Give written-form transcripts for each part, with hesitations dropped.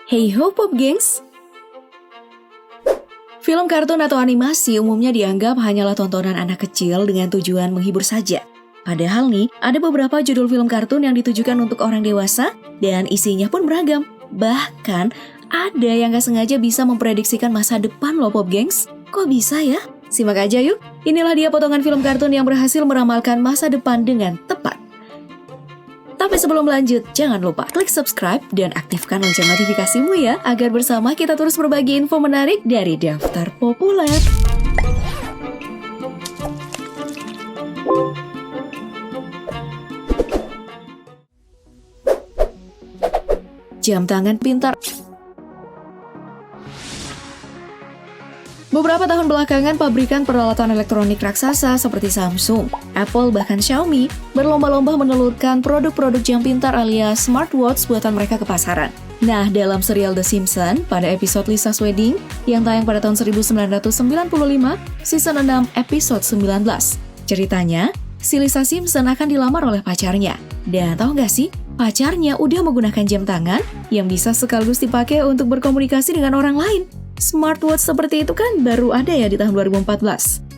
Hey ho Pop Gengs! Film kartun atau animasi umumnya dianggap hanyalah tontonan anak kecil dengan tujuan menghibur saja. Padahal nih, ada beberapa judul film kartun yang ditujukan untuk orang dewasa dan isinya pun beragam. Bahkan, ada yang gak sengaja bisa memprediksikan masa depan loh Pop Gengs. Kok bisa ya? Simak aja yuk. Inilah dia potongan film kartun yang berhasil meramalkan masa depan dengan tepat. Tapi sebelum lanjut, jangan lupa klik subscribe dan aktifkan lonceng notifikasimu ya, agar bersama kita terus berbagi info menarik dari Daftar Populer. Jam tangan pintar. Beberapa tahun belakangan, pabrikan peralatan elektronik raksasa seperti Samsung, Apple, bahkan Xiaomi berlomba-lomba menelurkan produk-produk jam pintar alias smartwatch buatan mereka ke pasaran. Nah, dalam serial The Simpsons, pada episode Lisa's Wedding yang tayang pada tahun 1995, season 6, episode 19. Ceritanya, si Lisa Simpson akan dilamar oleh pacarnya. Dan tahu nggak sih, pacarnya udah menggunakan jam tangan yang bisa sekaligus dipakai untuk berkomunikasi dengan orang lain. Smartwatch seperti itu kan baru ada ya di tahun 2014.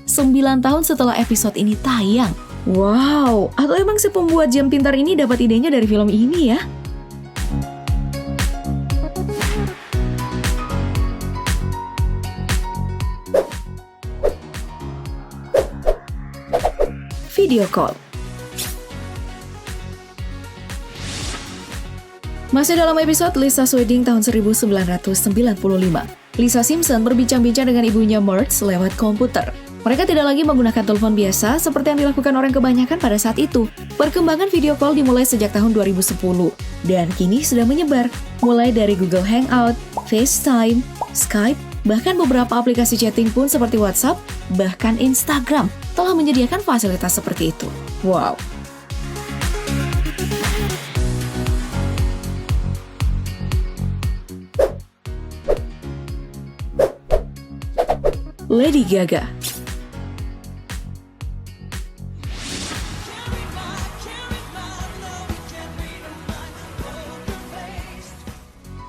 9 tahun setelah episode ini tayang. Wow, atau emang si pembuat jam pintar ini dapat idenya dari film ini ya? Video call. Masih dalam episode Lisa's Wedding tahun 1995. Lisa Simpson berbincang-bincang dengan ibunya Marge lewat komputer. Mereka tidak lagi menggunakan telepon biasa seperti yang dilakukan orang kebanyakan pada saat itu. Perkembangan video call dimulai sejak tahun 2010 dan kini sudah menyebar, mulai dari Google Hangout, FaceTime, Skype, bahkan beberapa aplikasi chatting pun seperti WhatsApp, bahkan Instagram telah menyediakan fasilitas seperti itu. Wow. Lady Gaga.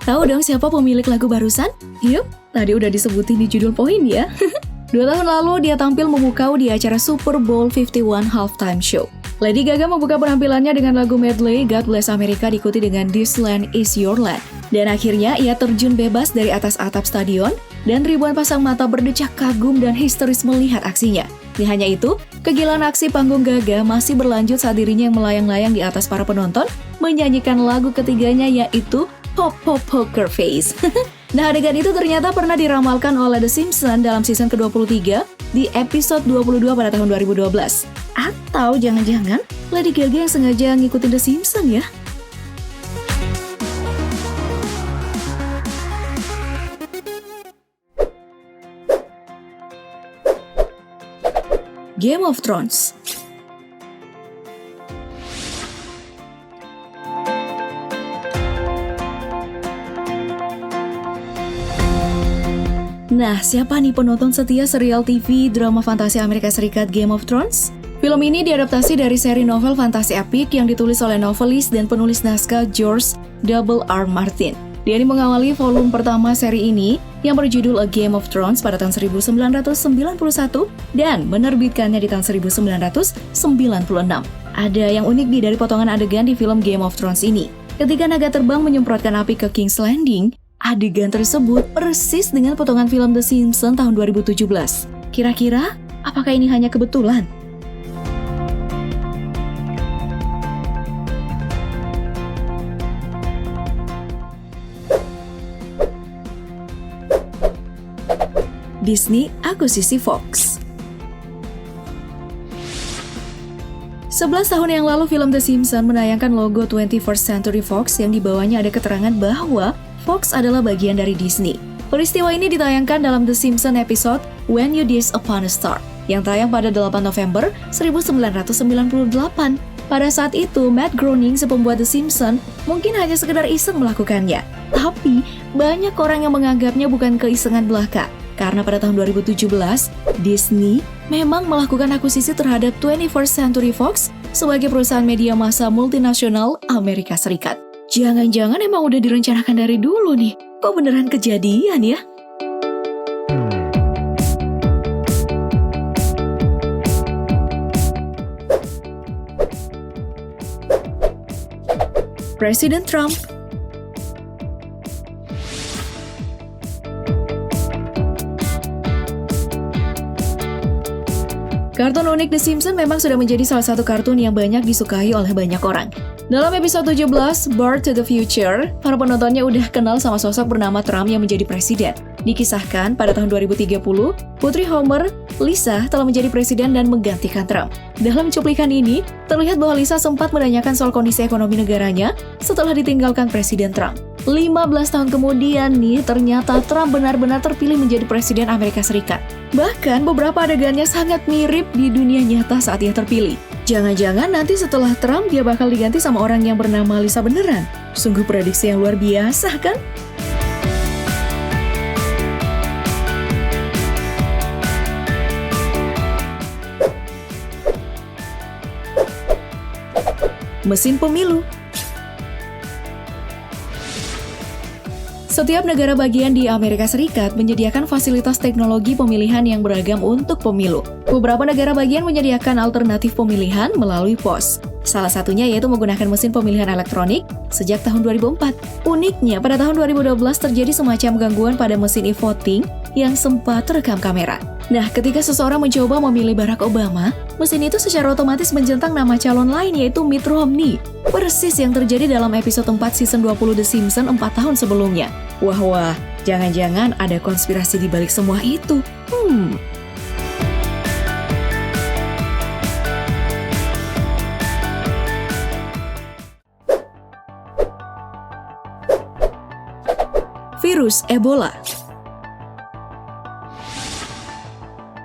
Tahu dong siapa pemilik lagu barusan? Yuk, tadi udah disebutin di judul poin ya. 2 tahun lalu dia tampil memukau di acara Super Bowl 51 Halftime Show. Lady Gaga membuka penampilannya dengan lagu medley God Bless America diikuti dengan This Land Is Your Land. Dan akhirnya ia terjun bebas dari atas atap stadion dan ribuan pasang mata berdecak kagum dan histeris melihat aksinya. Tidak hanya itu, kegilaan aksi panggung Gaga masih berlanjut saat dirinya yang melayang-layang di atas para penonton menyanyikan lagu ketiganya yaitu Pop Pop Poker Face. Nah, adegan itu ternyata pernah diramalkan oleh The Simpsons dalam season ke-23 di episode 22 pada tahun 2012. Atau jangan-jangan Lady Gaga yang sengaja ngikutin The Simpsons ya? Game of Thrones. Nah, siapa nih penonton setia serial TV drama fantasi Amerika Serikat Game of Thrones? Film ini diadaptasi dari seri novel fantasi epik yang ditulis oleh novelis dan penulis naskah George R.R. Martin. Dia mengawali volume pertama seri ini yang berjudul A Game of Thrones pada tahun 1991 dan menerbitkannya di tahun 1996. Ada yang unik nih dari potongan adegan di film Game of Thrones ini. Ketika naga terbang menyemprotkan api ke King's Landing, adegan tersebut persis dengan potongan film The Simpsons tahun 2017. Kira-kira, apakah ini hanya kebetulan? Disney akuisisi Fox. 11 tahun yang lalu film The Simpsons menayangkan logo 21st Century Fox yang dibawahnya ada keterangan bahwa Fox adalah bagian dari Disney. Peristiwa ini ditayangkan dalam The Simpsons episode When You Dish Upon a Star yang tayang pada 8 November 1998. Pada saat itu, Matt Groening, si pembuat The Simpsons, mungkin hanya sekedar iseng melakukannya. Tapi, banyak orang yang menganggapnya bukan keisengan belaka. Karena pada tahun 2017, Disney memang melakukan akuisisi terhadap 21st Century Fox sebagai perusahaan media massa multinasional Amerika Serikat. Jangan-jangan emang udah direncanakan dari dulu nih. Kok beneran kejadian ya? Presiden Trump. Kartun unik The Simpsons memang sudah menjadi salah satu kartun yang banyak disukai oleh banyak orang. Dalam episode 17, Back to the Future, para penontonnya udah kenal sama sosok bernama Trump yang menjadi presiden. Dikisahkan pada tahun 2030, putri Homer, Lisa, telah menjadi presiden dan menggantikan Trump. Dalam cuplikan ini, terlihat bahwa Lisa sempat menanyakan soal kondisi ekonomi negaranya setelah ditinggalkan Presiden Trump. 15 tahun kemudian nih, ternyata Trump benar-benar terpilih menjadi Presiden Amerika Serikat. Bahkan beberapa adegannya sangat mirip di dunia nyata saat ia terpilih. Jangan-jangan nanti setelah Trump dia bakal diganti sama orang yang bernama Lisa beneran. Sungguh prediksi yang luar biasa kan? Mesin pemilu. Setiap negara bagian di Amerika Serikat menyediakan fasilitas teknologi pemilihan yang beragam untuk pemilu. Beberapa negara bagian menyediakan alternatif pemilihan melalui pos. Salah satunya yaitu menggunakan mesin pemilihan elektronik sejak tahun 2004. Uniknya, pada tahun 2012 terjadi semacam gangguan pada mesin e-voting yang sempat terekam kamera. Nah, ketika seseorang mencoba memilih Barack Obama, mesin itu secara otomatis menjentang nama calon lain yaitu Mitt Romney. Persis yang terjadi dalam episode 4 season 20 The Simpsons 4 tahun sebelumnya. Wah, jangan-jangan ada konspirasi di balik semua itu. Virus Ebola.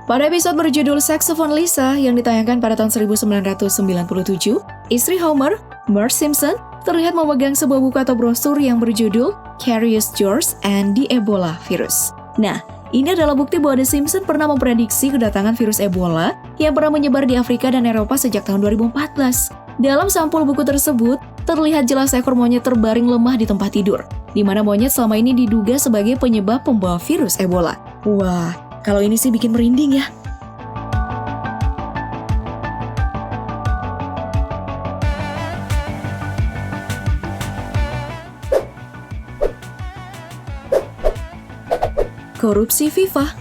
Pada episode berjudul Saxophone Lisa yang ditayangkan pada tahun 1997, istri Homer, Marge Simpson, terlihat memegang sebuah buku atau brosur yang berjudul Curious George and the Ebola Virus. Nah, ini adalah bukti bahwa The Simpsons pernah memprediksi kedatangan virus Ebola yang pernah menyebar di Afrika dan Eropa sejak tahun 2014. Dalam sampul buku tersebut, terlihat jelas ekor monyet terbaring lemah di tempat tidur, di mana monyet selama ini diduga sebagai penyebab pembawa virus Ebola. Wah, kalau ini sih bikin merinding ya. Korupsi FIFA.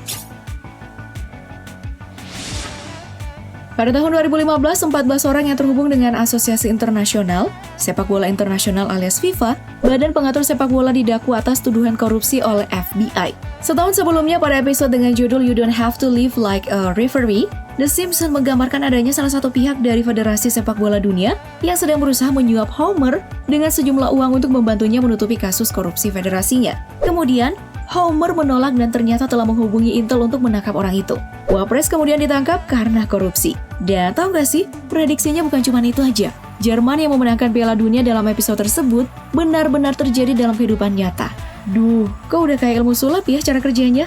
Pada tahun 2015, 14 orang yang terhubung dengan Asosiasi Internasional Sepak Bola Internasional alias FIFA, badan pengatur sepak bola, didakwa atas tuduhan korupsi oleh FBI. Setahun sebelumnya, pada episode dengan judul You Don't Have to Live Like a Referee, The Simpsons menggambarkan adanya salah satu pihak dari Federasi Sepak Bola Dunia yang sedang berusaha menyuap Homer dengan sejumlah uang untuk membantunya menutupi kasus korupsi federasinya. Kemudian, Homer menolak dan ternyata telah menghubungi Intel untuk menangkap orang itu. Wapres kemudian ditangkap karena korupsi. Dan tahu gak sih, prediksinya bukan cuma itu aja. Jerman yang memenangkan Piala Dunia dalam episode tersebut benar-benar terjadi dalam kehidupan nyata. Duh, kok udah kayak ilmu sulap ya cara kerjanya?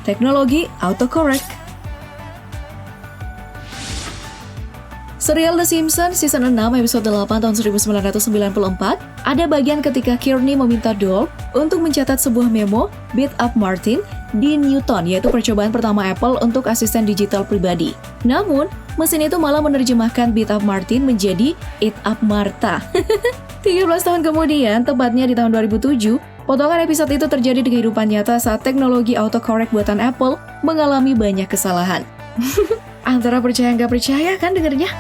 Teknologi autocorrect. Serial The Simpsons Season 6 episode 8 tahun 1994, ada bagian ketika Kearney meminta Dolph untuk mencatat sebuah memo Beat Up Martin di Newton, yaitu percobaan pertama Apple untuk asisten digital pribadi. Namun, mesin itu malah menerjemahkan Beat Up Martin menjadi Eat Up Martha. 13 tahun kemudian, tepatnya di tahun 2007, potongan episode itu terjadi di kehidupan nyata saat teknologi autocorrect buatan Apple mengalami banyak kesalahan. Antara percaya nggak percaya kan dengernya?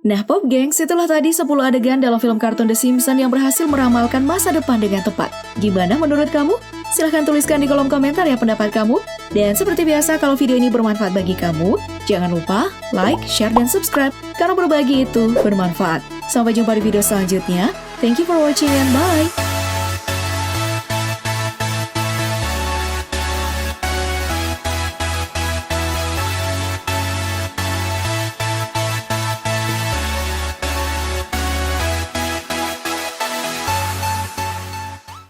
Nah, Pop Gengs, itulah tadi 10 adegan dalam film kartun The Simpsons yang berhasil meramalkan masa depan dengan tepat. Gimana menurut kamu? Silahkan tuliskan di kolom komentar ya pendapat kamu. Dan seperti biasa, kalau video ini bermanfaat bagi kamu, jangan lupa like, share, dan subscribe, karena berbagi itu bermanfaat. Sampai jumpa di video selanjutnya. Thank you for watching and bye!